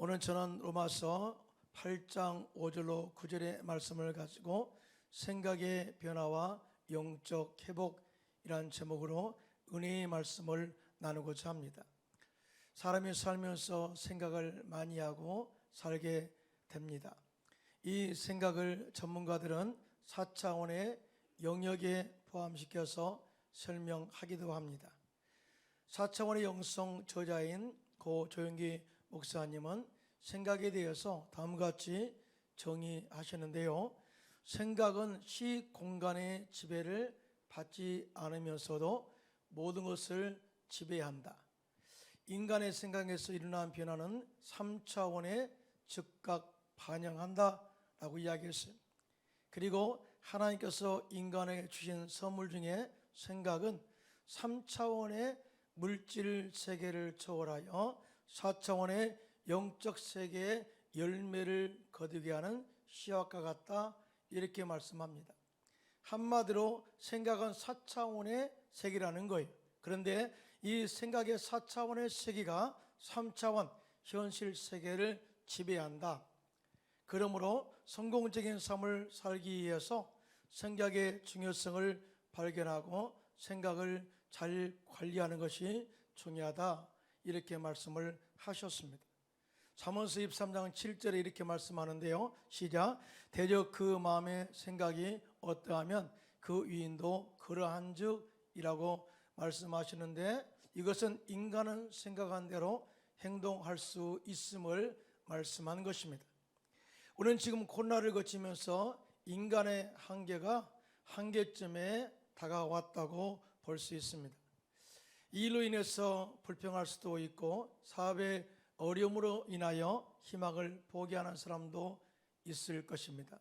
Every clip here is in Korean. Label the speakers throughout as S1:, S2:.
S1: 오늘 저는 로마서 8장 5절로 9절의 말씀을 가지고 생각의 변화와 영적 회복이란 제목으로 은혜의 말씀을 나누고자 합니다. 사람이 살면서 생각을 많이 하고 살게 됩니다. 이 생각을 전문가들은 4차원의 영역에 포함시켜서 설명하기도 합니다. 4차원의 영성 저자인 고 조영기 목사님은 생각에 대해서 다음과 같이 정의하시는데요. 생각은 시 공간의 지배를 받지 않으면서도 모든 것을 지배한다. 인간의 생각에서 일어난 변화는 3차원에 즉각 반영한다 라고 이야기했어요. 그리고 하나님께서 인간에게 주신 선물 중에 생각은 3차원의 물질 세계를 초월하여 4차원의 영적 세계의 열매를 거두게 하는 씨앗과 같다, 이렇게 말씀합니다. 한마디로 생각은 4차원의 세계라는 거예요. 그런데 이 생각의 4차원의 세계가 3차원 현실 세계를 지배한다. 그러므로 성공적인 삶을 살기 위해서 생각의 중요성을 발견하고 생각을 잘 관리하는 것이 중요하다, 이렇게 말씀을 하셨습니다. 잠언서 23장 7절에 이렇게 말씀하는데요. 시작. 대저 그 마음의 생각이 어떠하면 그 위인도 그러한 즉이라고 말씀하시는데, 이것은 인간은 생각한 대로 행동할 수 있음을 말씀한 것입니다. 우리는 지금 코로나를 거치면서 인간의 한계가 한계점에 다가왔다고 볼 수 있습니다. 이 일로 인해서 불평할 수도 있고 사업의 어려움으로 인하여 희망을 포기하는 사람도 있을 것입니다.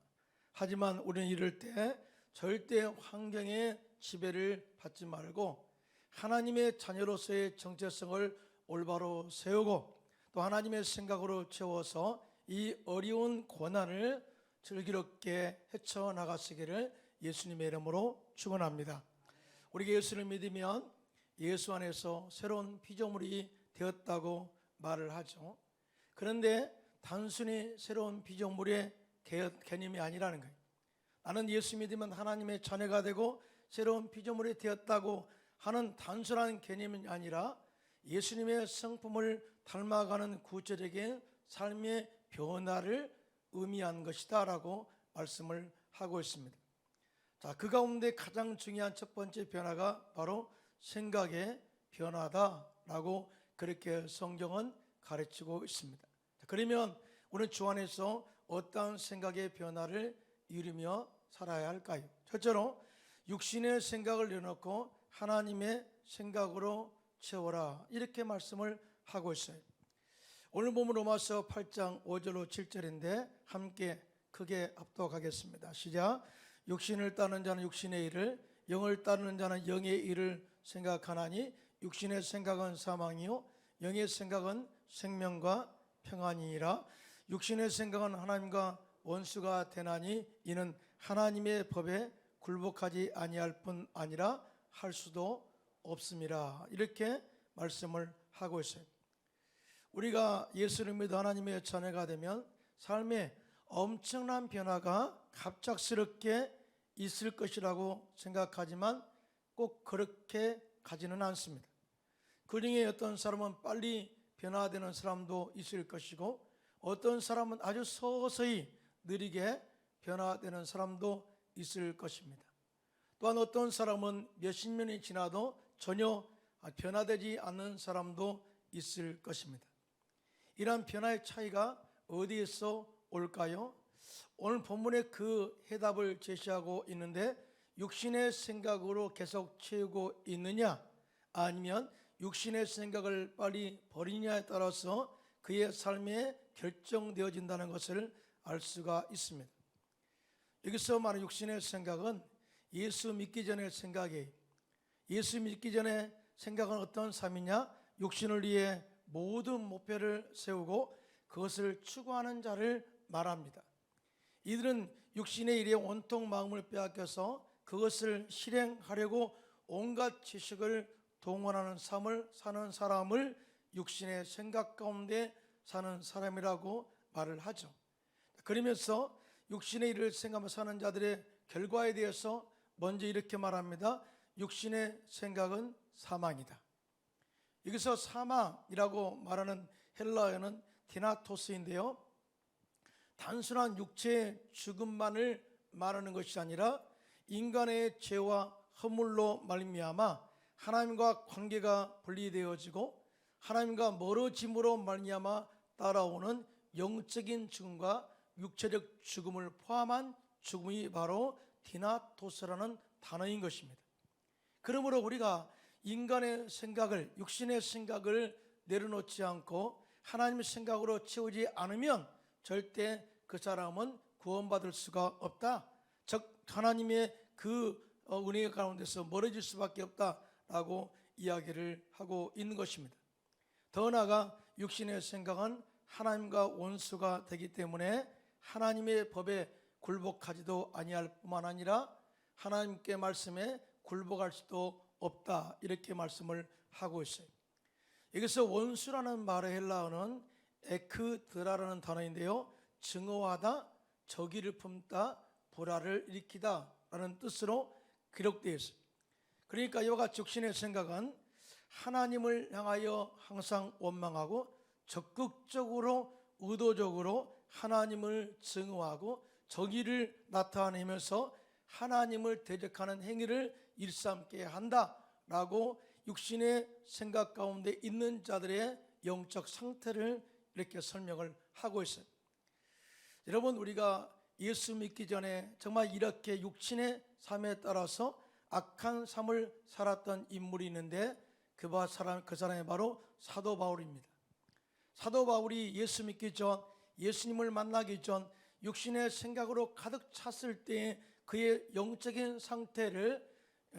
S1: 하지만 우리는 이럴 때 절대 환경의 지배를 받지 말고 하나님의 자녀로서의 정체성을 올바로 세우고 또 하나님의 생각으로 채워서 이 어려운 고난을 즐겁게 헤쳐나가시기를 예수님의 이름으로 축원합니다. 우리가 예수를 믿으면 예수 안에서 새로운 피조물이 되었다고 말을 하죠. 그런데 단순히 새로운 피조물의 개념이 아니라는 거예요. 나는 예수 믿으면 하나님의 자녀가 되고 새로운 피조물이 되었다고 하는 단순한 개념이 아니라 예수님의 성품을 닮아가는 구체적인 삶의 변화를 의미한 것이다 라고 말씀을 하고 있습니다. 자, 그 가운데 가장 중요한 첫 번째 변화가 바로 생각의 변화다라고 그렇게 성경은 가르치고 있습니다. 자, 그러면 우리는 주 안에서 어떠한 생각의 변화를 이루며 살아야 할까요? 첫째로 육신의 생각을 내놓고 하나님의 생각으로 채워라, 이렇게 말씀을 하고 있어요. 오늘 보면 로마서 8장 5절로 7절인데 함께 크게 합독하겠습니다. 시작. 육신을 따르는 자는 육신의 일을, 영을 따르는 자는 영의 일을 생각하나니 육신의 생각은 사망이요 영의 생각은 생명과 평안이니라. 육신의 생각은 하나님과 원수가 되나니 이는 하나님의 법에 굴복하지 아니할 뿐 아니라 할 수도 없음이라, 이렇게 말씀을 하고 있어요. 우리가 예수를 믿어 하나님의 자녀가 되면 삶에 엄청난 변화가 갑작스럽게 있을 것이라고 생각하지만 꼭 그렇게 가지는 않습니다. 그 중에 어떤 사람은 빨리 변화되는 사람도 있을 것이고 어떤 사람은 아주 서서히 느리게 변화되는 사람도 있을 것입니다. 또한 어떤 사람은 몇십 년이 지나도 전혀 변화되지 않는 사람도 있을 것입니다. 이러한 변화의 차이가 어디에서 올까요? 오늘 본문에 그 해답을 제시하고 있는데, 육신의 생각으로 계속 채우고 있느냐 아니면 육신의 생각을 빨리 버리냐에 따라서 그의 삶에 결정되어진다는 것을 알 수가 있습니다. 여기서 말하는 육신의 생각은 예수 믿기 전의 생각이에요. 예수 믿기 전의 생각은 어떤 삶이냐? 육신을 위해 모든 목표를 세우고 그것을 추구하는 자를 말합니다. 이들은 육신의 일에 온통 마음을 빼앗겨서 그것을 실행하려고 온갖 지식을 동원하는 삶을 사는 사람을 육신의 생각 가운데 사는 사람이라고 말을 하죠. 그러면서 육신의 일을 생각하며 사는 자들의 결과에 대해서 먼저 이렇게 말합니다. 육신의 생각은 사망이다. 여기서 사망이라고 말하는 헬라어는 디나토스인데요, 단순한 육체의 죽음만을 말하는 것이 아니라 인간의 죄와 허물로 말미암아 하나님과 관계가 분리되어지고 하나님과 멀어짐으로 말미암아 따라오는 영적인 죽음과 육체적 죽음을 포함한 죽음이 바로 디나토스라는 단어인 것입니다. 그러므로 우리가 인간의 생각을, 육신의 생각을 내려놓지 않고 하나님의 생각으로 채우지 않으면 절대 그 사람은 구원받을 수가 없다. 즉 하나님의 그 은혜 가운데서 멀어질 수밖에 없다라고 이야기를 하고 있는 것입니다. 더 나아가 육신의 생각은 하나님과 원수가 되기 때문에 하나님의 법에 굴복하지도 아니할 뿐만 아니라 하나님께 말씀에 굴복할 수도 없다, 이렇게 말씀을 하고 있어요. 여기서 원수라는 말의 헬라어는 에크드라라는 단어인데요, 증오하다, 적의를 품다, 불화를 일으키다 라는 뜻으로 기록되어 있어요. 그러니까 이와 같이 육신의 생각은 하나님을 향하여 항상 원망하고 적극적으로 의도적으로 하나님을 증오하고 적의를 나타내면서 하나님을 대적하는 행위를 일삼게 한다라고 육신의 생각 가운데 있는 자들의 영적 상태를 이렇게 설명을 하고 있어요. 여러분, 우리가 예수 믿기 전에 정말 이렇게 육신의 삶에 따라서 악한 삶을 살았던 인물이 있는데 그 사람이 바로 사도 바울입니다. 사도 바울이 예수 믿기 전, 예수님을 만나기 전 육신의 생각으로 가득 찼을 때 그의 영적인 상태를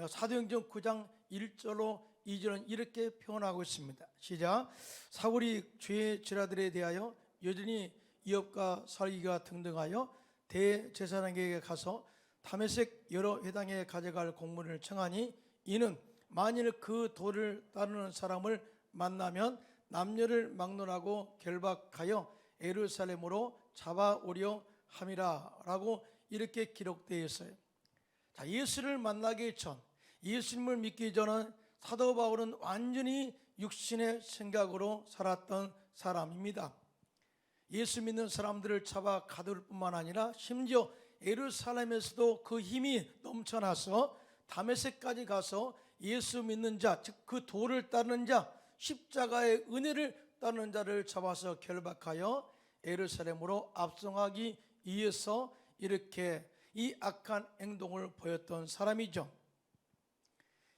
S1: 사도행전 9장 1절로 2절은 이렇게 표현하고 있습니다. 시작. 사울이 죄의 죄라들에 대하여 여전히 이업과 살기가 등등하여 대제사장에게 가서 다메섹 여러 회당에 가져갈 공문을 청하니 이는 만일 그 도를 따르는 사람을 만나면 남녀를 막론하고 결박하여 예루살렘으로 잡아오려 함이라 라고 이렇게 기록되어 있어요. 자, 예수를 만나기 전, 예수님을 믿기 전은 사도 바울은 완전히 육신의 생각으로 살았던 사람입니다. 예수 믿는 사람들을 잡아 가둘 뿐만 아니라 심지어 예루살렘에서도 그 힘이 넘쳐나서 다메섹까지 가서 예수 믿는 자, 즉 그 도를 따르는 자, 십자가의 은혜를 따르는 자를 잡아서 결박하여 예루살렘으로 압송하기 위해서 이렇게 이 악한 행동을 보였던 사람이죠.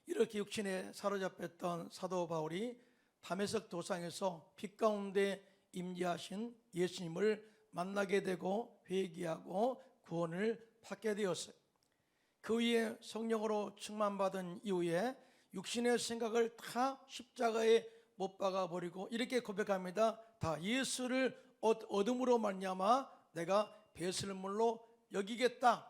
S1: 이렇게 육신에 사로잡혔던 사도 바울이 다메섹 도상에서 빛 가운데 임재하신 예수님을 만나게 되고 회개하고 구원을 받게 되었어요. 그 위에 성령으로 충만받은 이후에 육신의 생각을 다 십자가에 못 박아 버리고 이렇게 고백합니다. 다 예수를 얻음으로 말미암아 내가 배설물로 여기겠다.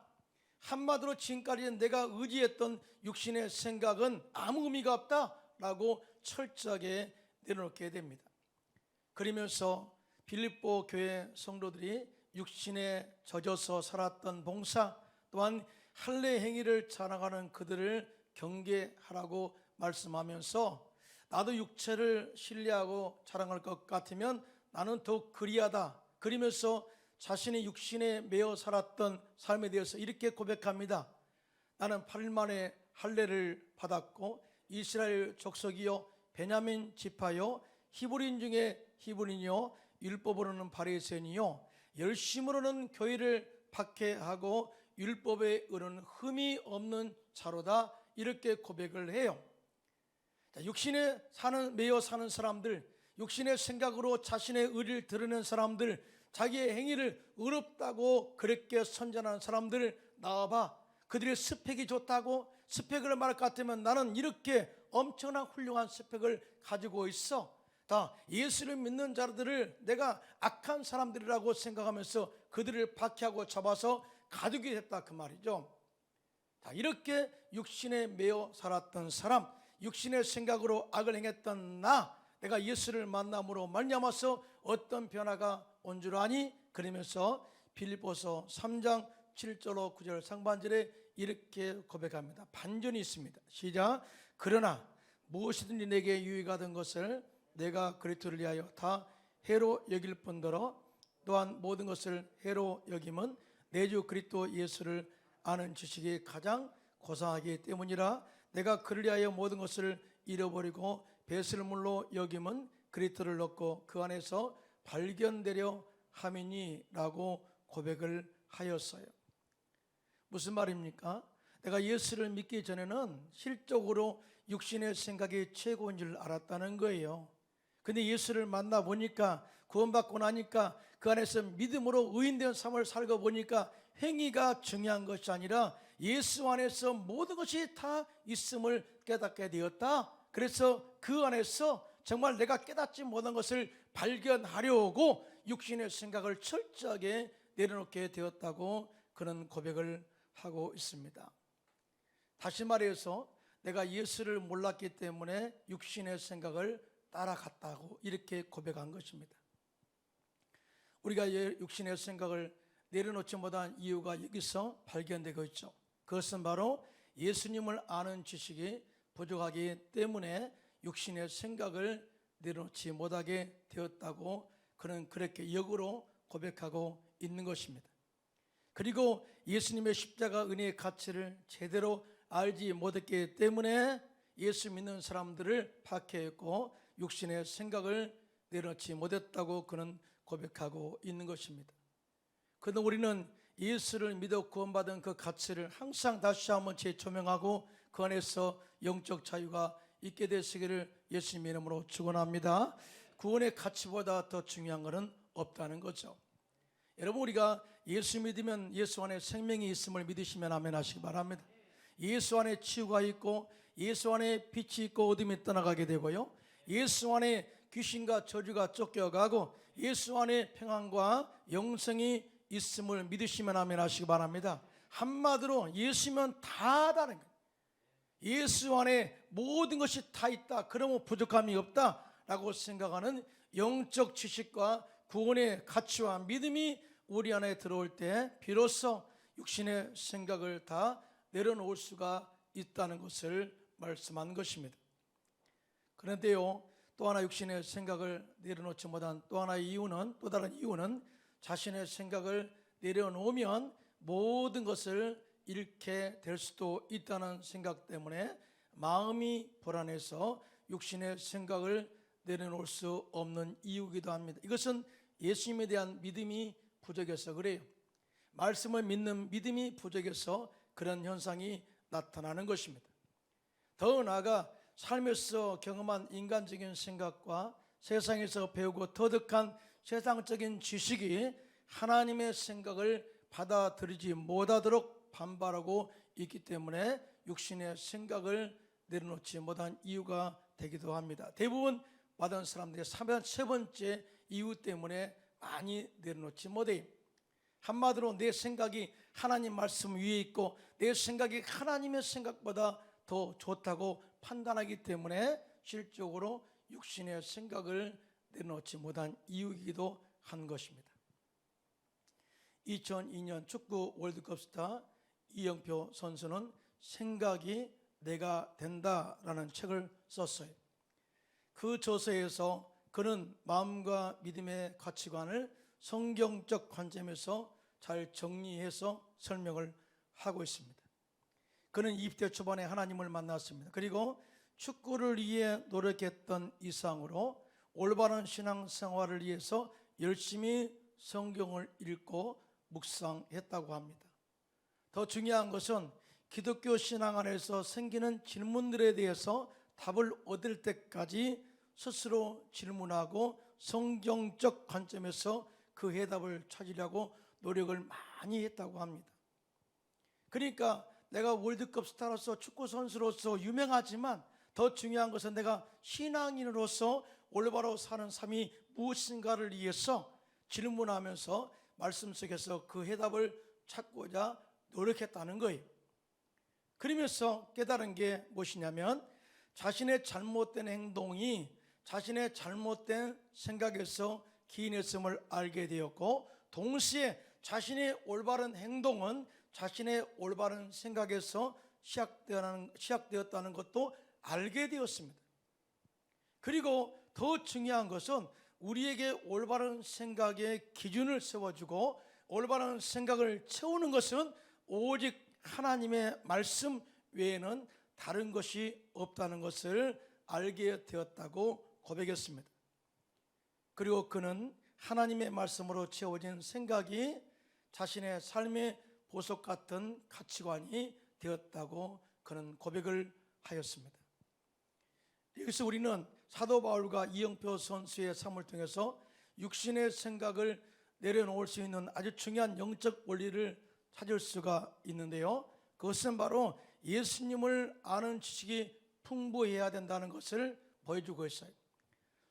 S1: 한마디로 지금까지 내가 의지했던 육신의 생각은 아무 의미가 없다라고 철저하게 내려놓게 됩니다. 그러면서 빌립보 교회 성도들이 육신에 젖어서 살았던 봉사 또한 할례 행위를 자랑하는 그들을 경계하라고 말씀하면서 나도 육체를 신뢰하고 자랑할 것 같으면 나는 더욱 그리하다. 그러면서 자신의 육신에 매여 살았던 삶에 대해서 이렇게 고백합니다. 나는 8일 만에 할례를 받았고 이스라엘 족속이요 베냐민 지파요 히브리인 중에 히브리인이요 율법으로는 바리새인이요 열심으로는 교회를 박해하고 율법에 의는 흠이 없는 자로다. 이렇게 고백을 해요. 육신에 매여 사는 사람들, 육신의 생각으로 자신의 의를 드러낸 사람들, 자기의 행위를 의롭다고 그렇게 선전하는 사람들을 나와봐. 그들의 스펙이 좋다고 스펙을 말할 것 같으면 나는 이렇게 엄청난 훌륭한 스펙을 가지고 있어. 다 예수를 믿는 자들을 내가 악한 사람들이라고 생각하면서 그들을 박해하고 잡아서 가두게 됐다, 그 말이죠. 다 이렇게 육신에 매여 살았던 사람, 육신의 생각으로 악을 행했던 내가 예수를 만남으로 말미암아서 어떤 변화가 온 줄 아니? 그러면서 빌립보서 3장 7절로 9절 상반절에 이렇게 고백합니다. 반전이 있습니다. 시작. 그러나 무엇이든지 내게 유익하던 것을 내가 그리스도를 위하여 다 해로 여길 뿐더러 또한 모든 것을 해로 여김은 내 주 그리스도 예수를 아는 지식이 가장 고상하기 때문이라. 내가 그를 위하여 모든 것을 잃어버리고 배설물로 여김은 그리스도를 얻고 그 안에서 발견되려 함이니라고 고백을 하였어요. 무슨 말입니까? 내가 예수를 믿기 전에는 실적으로 육신의 생각이 최고인 줄 알았다는 거예요. 근데 예수를 만나보니까, 구원받고 나니까 그 안에서 믿음으로 의인된 삶을 살고 보니까 행위가 중요한 것이 아니라 예수 안에서 모든 것이 다 있음을 깨닫게 되었다. 그래서 그 안에서 정말 내가 깨닫지 못한 것을 발견하려고 육신의 생각을 철저하게 내려놓게 되었다고 그런 고백을 하고 있습니다. 다시 말해서 내가 예수를 몰랐기 때문에 육신의 생각을 따라갔다고 이렇게 고백한 것입니다. 우리가 육신의 생각을 내려놓지 못한 이유가 여기서 발견되고 있죠. 그것은 바로 예수님을 아는 지식이 부족하기 때문에 육신의 생각을 내려놓지 못하게 되었다고 그는 그렇게 역으로 고백하고 있는 것입니다. 그리고 예수님의 십자가 은혜의 가치를 제대로 알지 못했기 때문에 예수 믿는 사람들을 박해했고 육신의 생각을 내려놓지 못했다고 그는 고백하고 있는 것입니다. 그런데 우리는 예수를 믿어 구원받은 그 가치를 항상 다시 한번 재조명하고 그 안에서 영적 자유가 있게 되시기를 예수님의 이름으로 축원합니다. 구원의 가치보다 더 중요한 것은 없다는 거죠. 여러분, 우리가 예수 믿으면 예수 안에 생명이 있음을 믿으시면 아멘 하시기 바랍니다. 예수 안에 치유가 있고 예수 안에 빛이 있고 어둠이 떠나가게 되고요, 예수 안에 귀신과 저주가 쫓겨가고 예수 안에 평안과 영생이 있음을 믿으시면 아멘 하시기 바랍니다. 한마디로 예수면 다다른 거예요. 예수 안에 모든 것이 다 있다, 그러면 부족함이 없다라고 생각하는 영적 지식과 구원의 가치와 믿음이 우리 안에 들어올 때 비로소 육신의 생각을 다 내려놓을 수가 있다는 것을 말씀한 것입니다. 그런데요, 또 하나 육신의 생각을 내려놓지 못한 또 하나의 이유는, 또 다른 이유는 자신의 생각을 내려놓으면 모든 것을 잃게 될 수도 있다는 생각 때문에 마음이 불안해서 육신의 생각을 내려놓을 수 없는 이유이기도 합니다. 이것은 예수님에 대한 믿음이 부족해서 그래요. 말씀을 믿는 믿음이 부족해서 그런 현상이 나타나는 것입니다. 더 나아가 삶에서 경험한 인간적인 생각과 세상에서 배우고 터득한 세상적인 지식이 하나님의 생각을 받아들이지 못하도록 반발하고 있기 때문에 육신의 생각을 내려놓지 못한 이유가 되기도 합니다. 대부분 받은 사람들의 세 번째 이유 때문에 많이 내려놓지 못해요. 한마디로 내 생각이 하나님 말씀 위에 있고 내 생각이 하나님의 생각보다 더 좋다고 판단하기 때문에 실적으로 육신의 생각을 내려놓지 못한 이유이기도 한 것입니다. 2002년 축구 월드컵 스타 이영표 선수는 생각이 내가 된다라는 책을 썼어요. 그 저서에서 그는 마음과 믿음의 가치관을 성경적 관점에서 잘 정리해서 설명을 하고 있습니다. 그는 20대 초반에 하나님을 만났습니다. 그리고 축구를 위해 노력했던 이상으로 올바른 신앙생활을 위해서 열심히 성경을 읽고 묵상했다고 합니다. 더 중요한 것은 기독교 신앙 안에서 생기는 질문들에 대해서 답을 얻을 때까지 스스로 질문하고 성경적 관점에서 그 해답을 찾으려고 노력을 많이 했다고 합니다. 그러니까 내가 월드컵 스타로서 축구 선수로서 유명하지만 더 중요한 것은 내가 신앙인으로서 올바로 사는 삶이 무엇인가를 위해서 질문하면서 말씀 속에서 그 해답을 찾고자 노력했다는 거예요. 그러면서 깨달은 게 무엇이냐면 자신의 잘못된 행동이 자신의 잘못된 생각에서 기인했음을 알게 되었고, 동시에 자신의 올바른 행동은 자신의 올바른 생각에서 시작되었다는 것도 알게 되었습니다. 그리고 더 중요한 것은 우리에게 올바른 생각의 기준을 세워주고 올바른 생각을 채우는 것은 오직 하나님의 말씀 외에는 다른 것이 없다는 것을 알게 되었다고 고백했습니다. 그리고 그는 하나님의 말씀으로 채워진 생각이 자신의 삶의 보석 같은 가치관이 되었다고 그는 고백을 하였습니다. 여기서 우리는 사도 바울과 이영표 선수의 삶을 통해서 육신의 생각을 내려놓을 수 있는 아주 중요한 영적 원리를 찾을 수가 있는데요, 그것은 바로 예수님을 아는 지식이 풍부해야 된다는 것을 보여주고 있어요.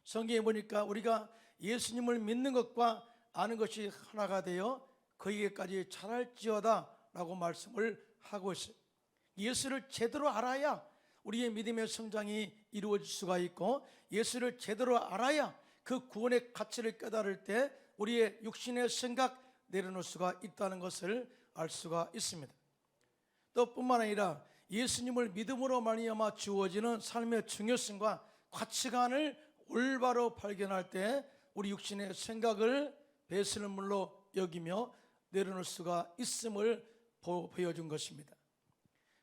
S1: 성경에 보니까 우리가 예수님을 믿는 것과 아는 것이 하나가 되어 그에게까지 자랄지어다 라고 말씀을 하고 있어요. 예수를 제대로 알아야 우리의 믿음의 성장이 이루어질 수가 있고, 예수를 제대로 알아야 그 구원의 가치를 깨달을 때 우리의 육신의 생각 내려놓을 수가 있다는 것을 알 수가 있습니다. 또 뿐만 아니라 예수님을 믿음으로 말미암아 주어지는 삶의 중요성과 가치관을 올바로 발견할 때 우리 육신의 생각을 배설물로 여기며 내려놓을 수가 있음을 보여준 것입니다.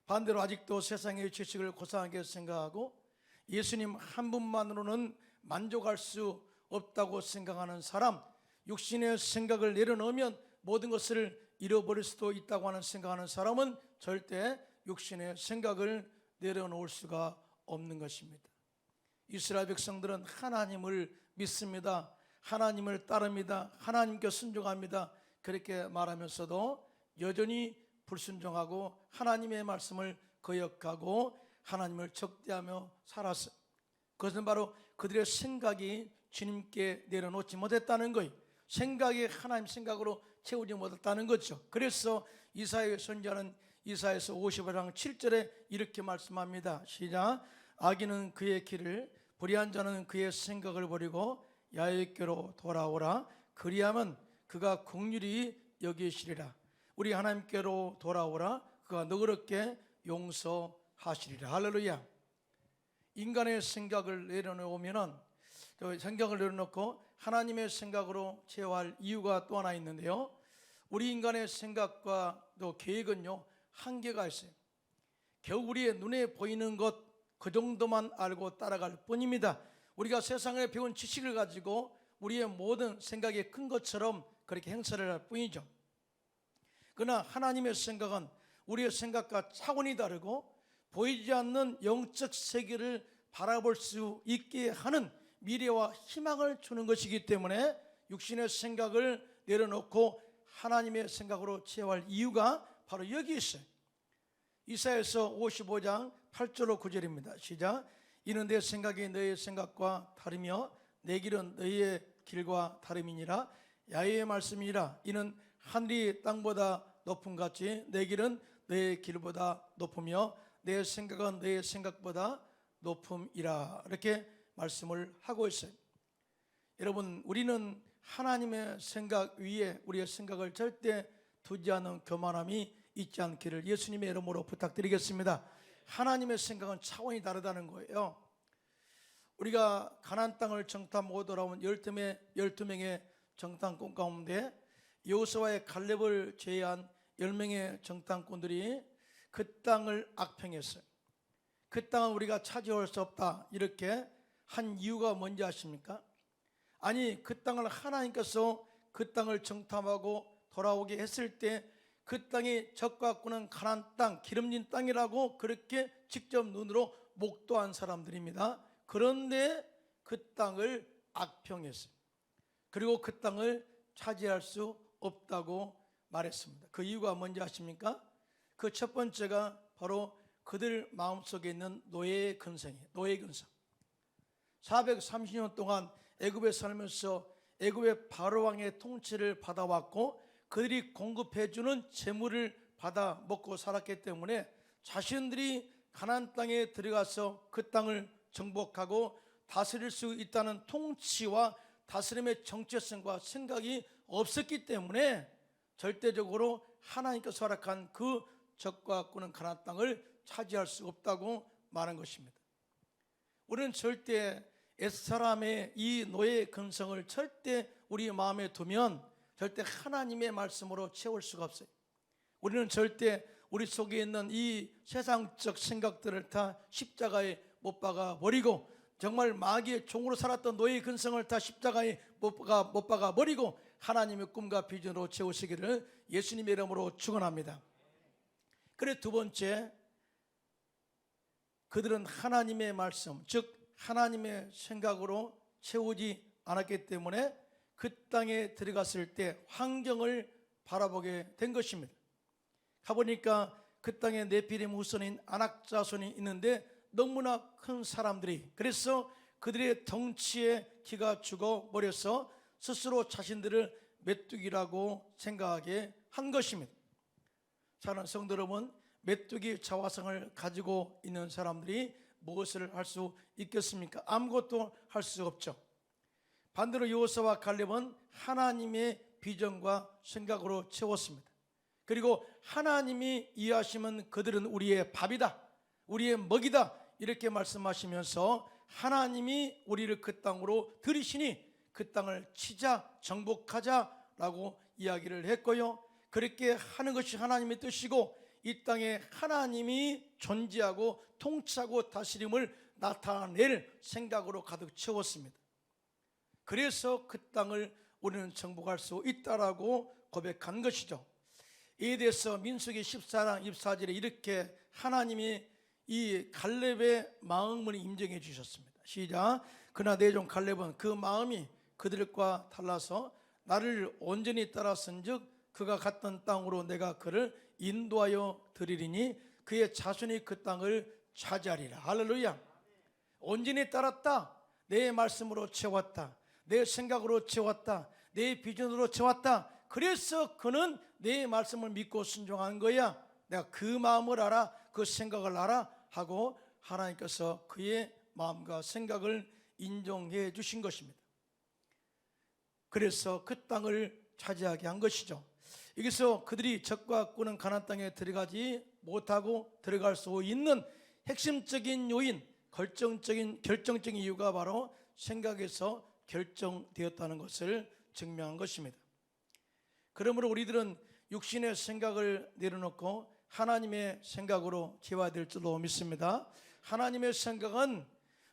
S1: 반대로 아직도 세상의 지식을 고상하게 생각하고 예수님 한 분만으로는 만족할 수 없다고 생각하는 사람, 육신의 생각을 내려놓으면 모든 것을 잃어버릴 수도 있다고 생각하는 사람은 절대 육신의 생각을 내려놓을 수가 없는 것입니다. 이스라엘 백성들은 하나님을 믿습니다, 하나님을 따릅니다, 하나님께 순종합니다, 그렇게 말하면서도 여전히 불순종하고 하나님의 말씀을 거역하고 하나님을 적대하며 살았어요. 그것은 바로 그들의 생각이 주님께 내려놓지 못했다는 거예요. 생각이 하나님 생각으로 채우지 못했다는 거죠. 그래서 이사야 선지자는 이사야서 55장 7절에 이렇게 말씀합니다. 시작. 악인은 그의 길을, 불의한 자는 그의 생각을 버리고 야훼께로 돌아오라. 그리하면 그가 긍휼히 여기시리라. 우리 하나님께로 돌아오라. 그가 너그럽게 용서하시리라. 할렐루야. 인간의 생각을 내려놓으면은, 생각을 내려놓고 하나님의 생각으로 채워할 이유가 또 하나 있는데요, 우리 인간의 생각과 또 계획은요 한계가 있어요. 겨우 우리의 눈에 보이는 것 그 정도만 알고 따라갈 뿐입니다. 우리가 세상에 배운 지식을 가지고 우리의 모든 생각이 큰 것처럼 그렇게 행사를 할 뿐이죠. 그러나 하나님의 생각은 우리의 생각과 차원이 다르고 보이지 않는 영적 세계를 바라볼 수 있게 하는 미래와 희망을 주는 것이기 때문에 육신의 생각을 내려놓고 하나님의 생각으로 채워할 이유가 바로 여기 있어요. 이사야서 55장 8절로 9절입니다. 시작. 이는 내 생각이 너의 생각과 다르며 내 길은 너의 길과 다름이니라. 야훼의 말씀이니라. 이는 하늘이 땅보다 높음같이 내 길은 너의 길보다 높으며 내 생각은 너의 생각보다 높음이라. 이렇게 말씀을 하고 있어요. 여러분, 우리는 하나님의 생각 위에 우리의 생각을 절대 두지 않는 교만함이 있지 않기를 예수님의 이름으로 부탁드리겠습니다. 하나님의 생각은 차원이 다르다는 거예요. 우리가 가나안 땅을 정탐하고 돌아온 12명의 정탐꾼 가운데 여호수아의 갈렙을 제외한 10명의 정탐꾼들이 그 땅을 악평했어요. 그 땅은 우리가 차지할 수 없다 이렇게 한 이유가 뭔지 아십니까? 아니, 그 땅을 하나님께서 그 땅을 정탐하고 돌아오게 했을 때 그 땅이 적과 꾸는 가나안 땅, 기름진 땅이라고 그렇게 직접 눈으로 목도한 사람들입니다. 그런데 그 땅을 악평했어요. 그리고 그 땅을 차지할 수 없다고 말했습니다. 그 이유가 뭔지 아십니까? 그 첫 번째가 바로 그들 마음속에 있는 노예의 근성이에요. 노예 근성. 430년 동안 애굽에 살면서 애굽의 바로 왕의 통치를 받아왔고 그들이 공급해주는 재물을 받아 먹고 살았기 때문에 자신들이 가나안 땅에 들어가서 그 땅을 정복하고 다스릴 수 있다는 통치와 다스림의 정체성과 생각이 없었기 때문에 절대적으로 하나님께서 허락한 그 적과 꾸는 가나안 땅을 차지할 수 없다고 말한 것입니다. 우리는 절대 옛사람의 이 노예의 근성을 절대 우리 마음에 두면 절대 하나님의 말씀으로 채울 수가 없어요. 우리는 절대 우리 속에 있는 이 세상적 생각들을 다 십자가에 못 박아 버리고, 정말 마귀의 종으로 살았던 노예의 근성을 다 십자가에 못 박아 버리고 하나님의 꿈과 비전으로 채우시기를 예수님의 이름으로 축원합니다. 그래, 두 번째, 그들은 하나님의 말씀, 즉 하나님의 생각으로 채우지 않았기 때문에 그 땅에 들어갔을 때 환경을 바라보게 된 것입니다. 가보니까 그 땅에 네피림 후손인 아낙 자손이 있는데 너무나 큰 사람들이, 그래서 그들의 덩치에 기가 죽어버려서 스스로 자신들을 메뚜기라고 생각하게 한 것입니다. 사랑하는 성도 여러분, 메뚜기 자화성을 가지고 있는 사람들이 무엇을 할 수 있겠습니까? 아무것도 할 수 없죠. 반대로 여호수아와 갈렙은 하나님의 비전과 생각으로 채웠습니다. 그리고 하나님이 이해하시면 그들은 우리의 밥이다, 우리의 먹이다, 이렇게 말씀하시면서 하나님이 우리를 그 땅으로 들이시니 그 땅을 치자, 정복하자라고 이야기를 했고요. 그렇게 하는 것이 하나님의 뜻이고 이 땅에 하나님이 존재하고 통치하고 다스림을 나타낼 생각으로 가득 채웠습니다. 그래서 그 땅을 우리는 정복할 수 있다라고 고백한 것이죠. 이에 대해서 민수기 14장 24절에 이렇게 하나님이 이 갈렙의 마음을 인정해 주셨습니다. 시작. 그러나 내 종 갈렙은 그 마음이 그들과 달라서 나를 온전히 따랐은즉 그가 갔던 땅으로 내가 그를 인도하여 드리리니 그의 자손이 그 땅을 차지하리라. 할렐루야. 온전히 따랐다, 내 말씀으로 채웠다, 내 생각으로 채웠다, 내 비전으로 채웠다. 그래서 그는 내 말씀을 믿고 순종한 거야. 내가 그 마음을 알아, 그 생각을 알아 하고 하나님께서 그의 마음과 생각을 인정해 주신 것입니다. 그래서 그 땅을 차지하게 한 것이죠. 여기서 그들이 적과 꾸는 가나안 땅에 들어가지 못하고 들어갈 수 있는 핵심적인 요인, 결정적인 이유가 바로 생각에서 결정되었다는 것을 증명한 것입니다. 그러므로 우리들은 육신의 생각을 내려놓고 하나님의 생각으로 채워야 될 줄로 믿습니다. 하나님의 생각은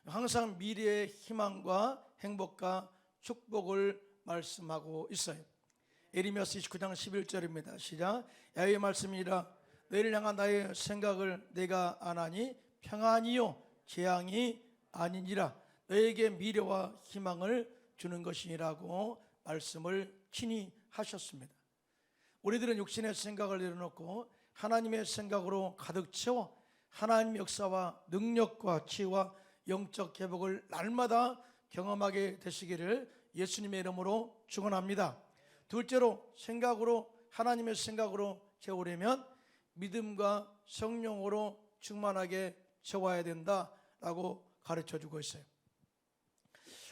S1: 항상 미래의 희망과 행복과 축복을 말씀하고 있어요. 에레미야서 29장 11절입니다. 시작. 야훼의 말씀이라 너희를 향한 나의 생각을 내가 아나니 평안이요 재앙이 아니니라. 너에게 미래와 희망을 주는 것이라고 말씀을 친히 하셨습니다. 우리들은 육신의 생각을 내려놓고 하나님의 생각으로 가득 채워 하나님의 역사와 능력과 치유와 영적 회복을 날마다 경험하게 되시기를 예수님의 이름으로 축원합니다. 둘째로, 생각으로, 하나님의 생각으로 채우려면 믿음과 성령으로 충만하게 채워야 된다라고 가르쳐주고 있어요.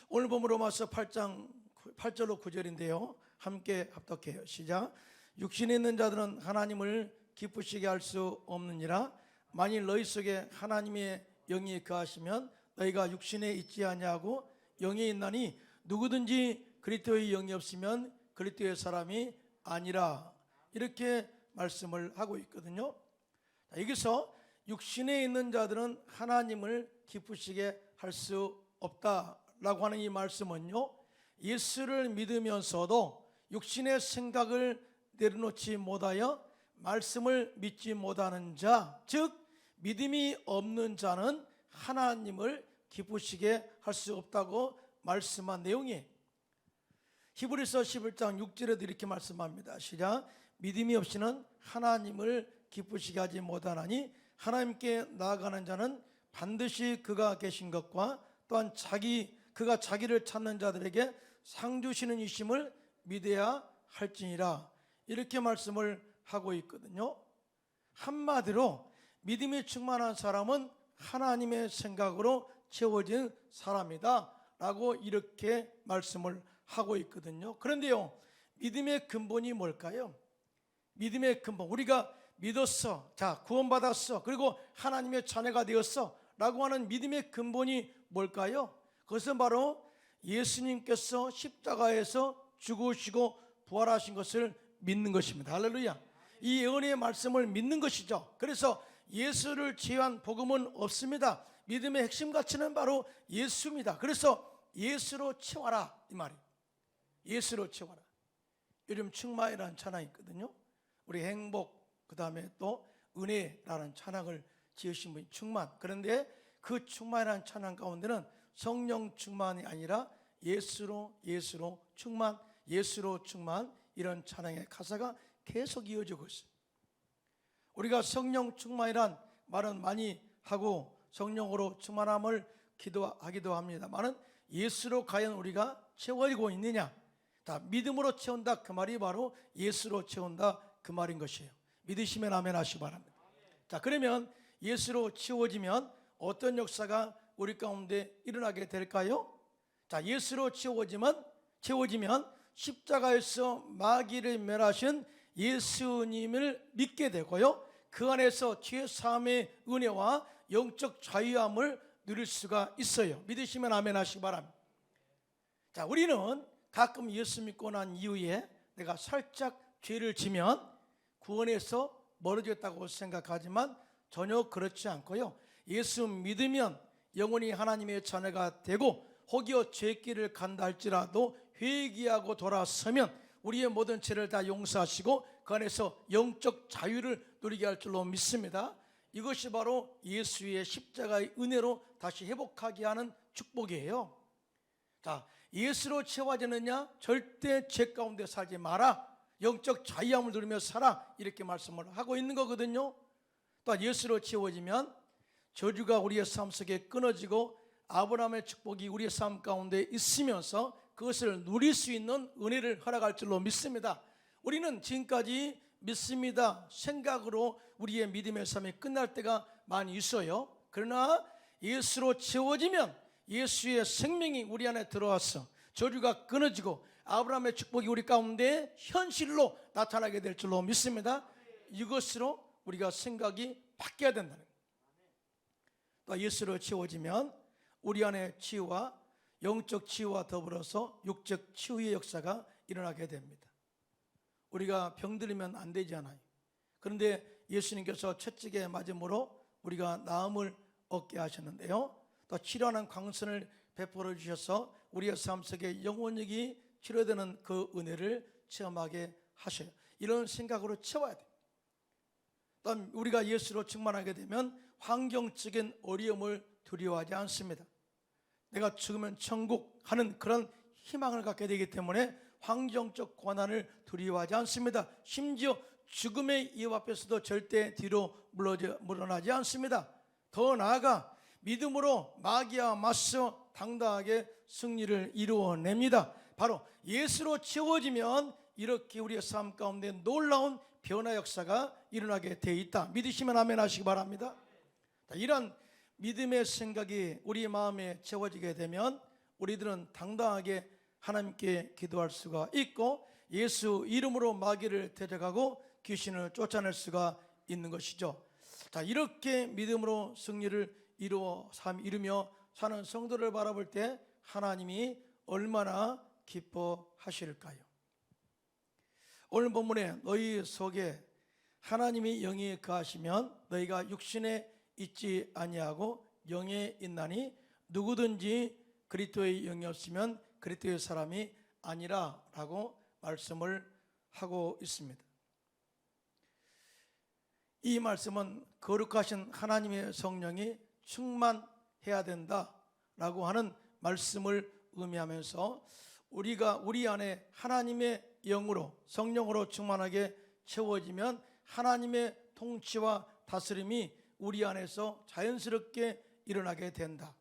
S1: 오늘 본문 로마서 8장 8절로 9절인데요 함께 합독해요. 시작. 육신에 있는 자들은 하나님을 기쁘시게 할 수 없느니라. 만일 너희 속에 하나님의 영이 거하시면 너희가 육신에 있지 아니하고 영이 있나니 누구든지 그리스도의 영이 없으면 그리스도의 사람이 아니라. 이렇게 말씀을 하고 있거든요. 여기서 육신에 있는 자들은 하나님을 기쁘시게 할 수 없다라고 하는 이 말씀은요, 예수를 믿으면서도 육신의 생각을 내려놓지 못하여 말씀을 믿지 못하는 자, 즉 믿음이 없는 자는 하나님을 기쁘시게 할 수 없다고 말씀한 내용이에요. 히브리서 11장 6절에도 이렇게 말씀합니다. 시작. 믿음이 없이는 하나님을 기쁘시게 하지 못하나니 하나님께 나아가는 자는 반드시 그가 계신 것과 또한 그가 자기를 찾는 자들에게 상 주시는 이심을 믿어야 할지니라. 이렇게 말씀을 하고 있거든요. 한마디로 믿음이 충만한 사람은 하나님의 생각으로 채워진 사람이다 라고 이렇게 말씀을 하고 있거든요. 그런데요, 믿음의 근본이 뭘까요? 믿음의 근본, 우리가 믿었어, 자 구원받았어, 그리고 하나님의 자녀가 되었어 라고 하는 믿음의 근본이 뭘까요? 그것은 바로 예수님께서 십자가에서 죽으시고 부활하신 것을 믿는 것입니다. 할렐루야. 이 예언의 말씀을 믿는 것이죠. 그래서 예수를 제외한 복음은 없습니다. 믿음의 핵심 가치는 바로 예수입니다. 그래서 예수로 채워라 이 말이에요. 예수로 채워라. 요즘 충만이라는 찬양이 있거든요. 우리 행복, 그 다음에 또 은혜라는 찬양을 지으신 분이 충만. 그런데 그 충만이라는 찬양 가운데는 성령 충만이 아니라 예수로 충만, 예수로 충만, 이런 찬양의 가사가 계속 이어지고 있어요. 우리가 성령 충만이란 말은 많이 하고 성령으로 충만함을 기도하기도 합니다만은 예수로 과연 우리가 채워지고 있느냐? 자, 믿음으로 채운다 그 말이 바로 예수로 채운다 그 말인 것이에요. 믿으시면 아멘 하시기 바랍니다. 자, 그러면 예수로 채워지면 어떤 역사가 우리 가운데 일어나게 될까요? 자, 예수로 채워지면 십자가에서 마귀를 멸하신 예수님을 믿게 되고요, 그 안에서 죄 사함의 은혜와 영적 자유함을 누릴 수가 있어요. 믿으시면 아멘 하시기 바랍니다. 자, 우리는 가끔 예수 믿고 난 이후에 내가 살짝 죄를 지면 구원에서 멀어졌다고 생각하지만 전혀 그렇지 않고요, 예수 믿으면 영원히 하나님의 자녀가 되고 혹여 죄길을 간다 할지라도 회개하고 돌아서면 우리의 모든 죄를 다 용서하시고 그 안에서 영적 자유를 누리게 할 줄로 믿습니다. 이것이 바로 예수의 십자가의 은혜로 다시 회복하게 하는 축복이에요. 자, 예수로 채워지느냐? 절대 죄 가운데 살지 마라, 영적 자유함을 누리며 살아, 이렇게 말씀을 하고 있는 거거든요. 또 예수로 채워지면 저주가 우리의 삶 속에 끊어지고 아브라함의 축복이 우리의 삶 가운데 있으면서 그것을 누릴 수 있는 은혜를 허락할 줄로 믿습니다. 우리는 지금까지 믿습니다 생각으로 우리의 믿음의 삶이 끝날 때가 많이 있어요. 그러나 예수로 채워지면 예수의 생명이 우리 안에 들어와서 저주가 끊어지고 아브라함의 축복이 우리 가운데 현실로 나타나게 될 줄로 믿습니다. 이것으로 우리가 생각이 바뀌어야 된다는 거예요. 또 예수로 채워지면 우리 안에 치유와 영적 치유와 더불어서 육적 치유의 역사가 일어나게 됩니다. 우리가 병들면 안 되잖아요. 그런데 예수님께서 채찍에 맞음으로 우리가 나음을 얻게 하셨는데요, 또 치료하는 광선을 베풀어 주셔서 우리의 삶 속에 영원히 치료되는 그 은혜를 체험하게 하셔요. 이런 생각으로 채워야 돼요. 또 우리가 예수로 충만하게 되면 환경적인 어려움을 두려워하지 않습니다. 내가 죽으면 천국 하는 그런 희망을 갖게 되기 때문에 환경적 고난을 두려워하지 않습니다. 심지어 죽음의 이유 앞에서도 절대 뒤로 물러나지 않습니다. 더 나아가 믿음으로 마귀와 맞서 당당하게 승리를 이루어냅니다. 바로 예수로 채워지면 이렇게 우리의 삶 가운데 놀라운 변화 역사가 일어나게 돼 있다. 믿으시면 아멘 하시기 바랍니다. 이런 믿음의 생각이 우리 마음에 채워지게 되면 우리들은 당당하게 하나님께 기도할 수가 있고 예수 이름으로 마귀를 데려가고 귀신을 쫓아낼 수가 있는 것이죠. 자, 이렇게 믿음으로 승리를 이루며 사는 성도를 바라볼 때 하나님이 얼마나 기뻐하실까요? 오늘 본문에 너희 속에 하나님이 영이 거하시면 너희가 육신에 있지 아니하고 영에 있나니 누구든지 그리스도의 영이 없으면 그리스도의 사람이 아니라라고 말씀을 하고 있습니다. 이 말씀은 거룩하신 하나님의 성령이 충만해야 된다라고 하는 말씀을 의미하면서 우리가 우리 안에 하나님의 영으로 성령으로 충만하게 채워지면 하나님의 통치와 다스림이 우리 안에서 자연스럽게 일어나게 된다.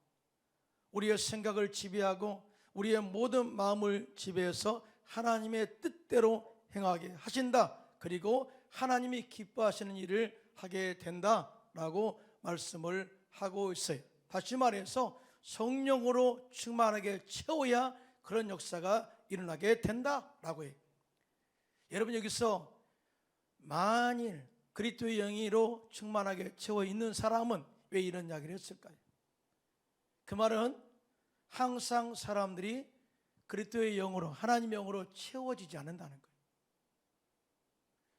S1: 우리의 생각을 지배하고 우리의 모든 마음을 지배해서 하나님의 뜻대로 행하게 하신다. 그리고 하나님이 기뻐하시는 일을 하게 된다라고 말씀을 하고 있어요. 다시 말해서 성령으로 충만하게 채워야 그런 역사가 일어나게 된다라고 해요. 여러분, 여기서 만일 그리스도의 영으로 충만하게 채워 있는 사람은 왜 이런 이야기를 했을까요? 그 말은 항상 사람들이 그리스도의 영으로, 하나님의 영으로 채워지지 않는다는 거예요.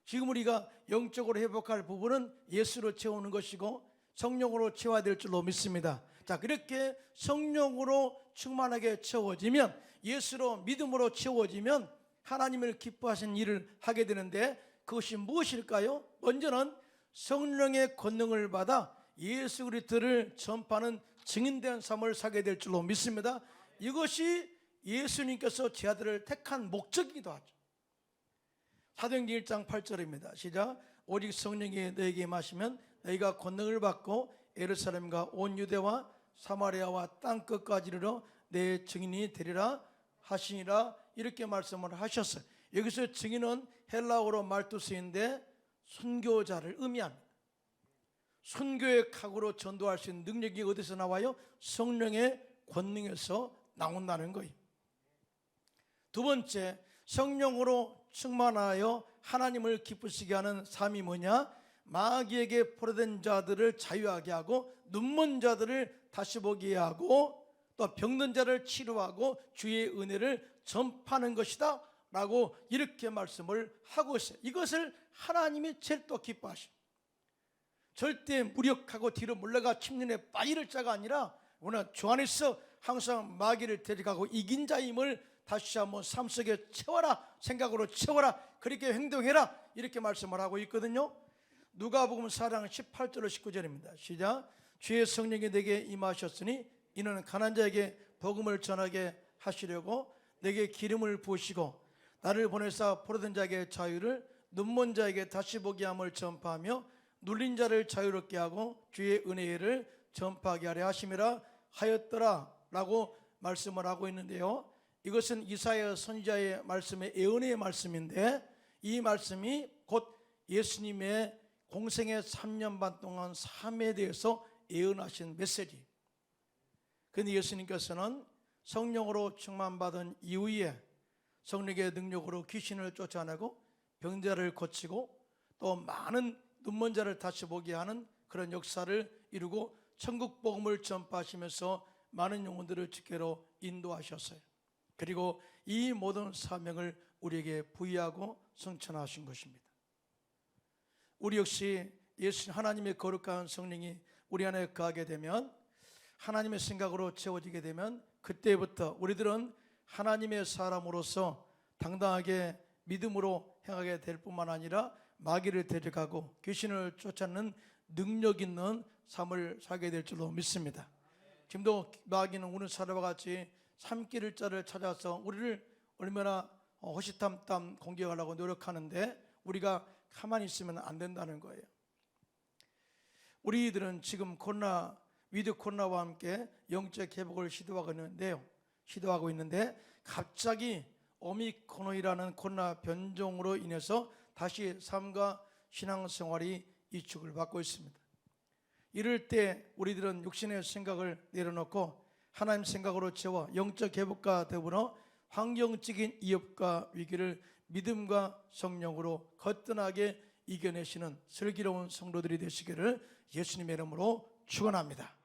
S1: 지금 우리가 영적으로 회복할 부분은 예수로 채우는 것이고 성령으로 채워야 될 줄로 믿습니다. 자, 그렇게 성령으로 충만하게 채워지면, 예수로 믿음으로 채워지면 하나님을 기뻐하시는 일을 하게 되는데, 그것이 무엇일까요? 먼저는 성령의 권능을 받아 예수 그리스도를 전파하는 증인된 삶을 살게 될 줄로 믿습니다. 이것이 예수님께서 제 아들을 택한 목적이기도 하죠. 사도행전 1장 8절입니다. 시작. 오직 성령이 너에게 임하시면 너희가 권능을 받고 예루살렘과 온 유대와 사마리아와 땅끝까지 이르러 내 증인이 되리라 하시니라, 이렇게 말씀을 하셨어요. 여기서 증인은 헬라어로 말투스인데 순교자를 의미합니다. 순교의 각오로 전도할 수 있는 능력이 어디서 나와요? 성령의 권능에서 나온다는 거예요. 두 번째, 성령으로 충만하여 하나님을 기쁘시게 하는 삶이 뭐냐? 마귀에게 포로된 자들을 자유하게 하고, 눈먼 자들을 다시 보게 하고, 또 병든 자를 치료하고 주의 은혜를 전파하는 것이다 라고 이렇게 말씀을 하고 있어요. 이것을 하나님이 제일 또 기뻐하셔. 절대 무력하고 뒤로 물러가 침륜에 빠이를 자가 아니라 오늘 주 안에서 항상 마귀를 데려가고 이긴 자임을 다시 한번 삶 속에 채워라, 생각으로 채워라, 그렇게 행동해라, 이렇게 말씀을 하고 있거든요. 누가복음 4장 18절로 19절입니다. 시작. 주의 성령이 내게 임하셨으니 이는 가난한 자에게 복음을 전하게 하시려고 내게 기름을 부으시고 나를 보내사 포로된 자에게 자유를, 눈먼 자에게 다시 보게 함을 전파하며 눌린 자를 자유롭게 하고 주의 은혜를 전파하게 하려 하심이라 하였더라 라고 말씀을 하고 있는데요, 이것은 이사야 선지자의 말씀의 예언의 말씀인데, 이 말씀이 곧 예수님의 공생의 3년 반 동안 삶에 대해서 예언하신 메시지. 그런데 예수님께서는 성령으로 충만받은 이후에 성령의 능력으로 귀신을 쫓아내고 병자를 고치고 또 많은 눈먼 자를 다시 보게 하는 그런 역사를 이루고 천국 복음을 전파하시면서 많은 영혼들을 주께로 인도하셨어요. 그리고 이 모든 사명을 우리에게 부여하고 성천하신 것입니다. 우리 역시 예수 하나님의 거룩한 성령이 우리 안에 거하게 되면, 하나님의 생각으로 채워지게 되면, 그때부터 우리들은 하나님의 사람으로서 당당하게 믿음으로 행하게 될 뿐만 아니라 마귀를 데려가고 귀신을 쫓아내는 능력 있는 삶을 살게 될 줄로 믿습니다. 지금도 마귀는 오늘 사례와 같이 삼키를 자를 찾아서 우리를 얼마나 호시탐탐 공격하려고 노력하는데 우리가 가만히 있으면 안 된다는 거예요. 우리들은 지금 위드 코로나와 함께 영적 회복을 시도하고 있는데 갑자기 오미크론이라는 코로나 변종으로 인해서 다시 삶과 신앙생활이 위축을 받고 있습니다. 이럴 때 우리들은 육신의 생각을 내려놓고 하나님 생각으로 채워 영적 회복과 더불어 환경적인 위협과 위기를 믿음과 성령으로 거뜬하게 이겨내시는 슬기로운 성도들이 되시기를 예수님의 이름으로 축원합니다.